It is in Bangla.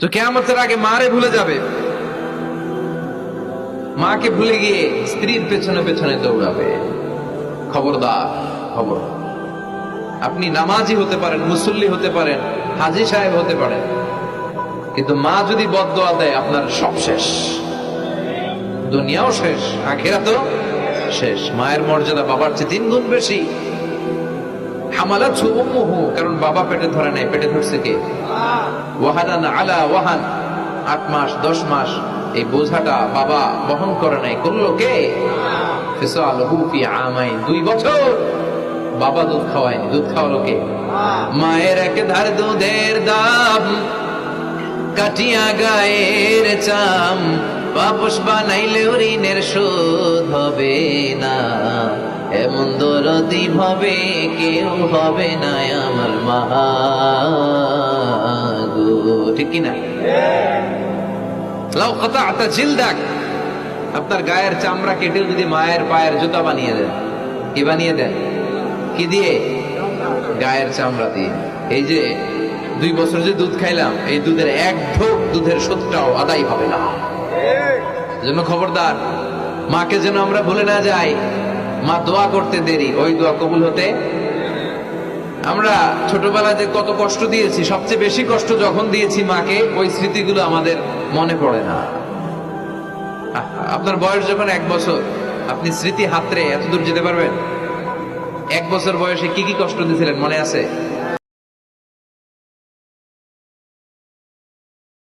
তো কিয়ামতের আগে মারে ভুলে যাবে, মাকে ভুলে গিয়ে স্ত্রীর পেছনে পেছনে দৌড়াবে। খবরদার, খবর। আপনি নামাজি হতে পারেন, মুসল্লি হতে পারেন, হাজী সাহেব হতে পারেন, কিন্তু মা যদি বদদোয়া দেয় আপনার সব শেষ, দুনিয়াও শেষ, আখিরাতও শেষ। মায়ের মর্যাদা বাবার চেয়ে 3 গুণ বেশি। হামালাতহু উম্মুহু, কারণ বাবা পেটে ধরে নাই, পেটে ধরছে কে? ওয়াহানান আলা ওয়াহান, 8 মাস 10 মাস এই বোঝাটা বাবা বহন করে নাই, করলো কে? ফিসালহু ফি আমাইন, 2 বছর বাবা দুধ খাওয়ায়নি, দুধ খাওয়ালো কে? মায়ের এক ধার দুধের দাম কাটিয়া গায়ের চাম, বাপস বানাইলেও ঋণের শোধ হবে না, এমন দরদি ভাবে কেউ হবে না আমার মা গো। ঠিক কিনা? লাউ কাতা'তা জিলদাক, আপনার গায়ের চামড়া কেটে যদি মায়ের পায়ের জুতা বানিয়ে দেন, কি বানিয়ে দেন? কি দিয়ে? গায়ের চামড়া দিয়ে। এই যে 2 বছর যে দুধ খাইলাম, এই দুধের 1 ঢোক দুধের শোধটাও আদায় হবে না। জন্য খবরদার, মাকে যেন আমরা ভুলে না যাই। মা দোয়া করতে দেরি, ওই দোয়া কবুল হতে। আমরা ছোটবেলায় যে কত কষ্ট দিয়েছি, সবচেয়ে বেশি কষ্ট যখন দিয়েছি মাকে, ওই স্মৃতিগুলো আমাদের মনে পড়ে না। আপনার বয়স যখন 1 বছর, আপনি স্মৃতি হাতড়ে এত দূর যেতে পারবেন? 1 বছর বয়সে কি কি কষ্ট দিয়েছিলেন মনে আছে?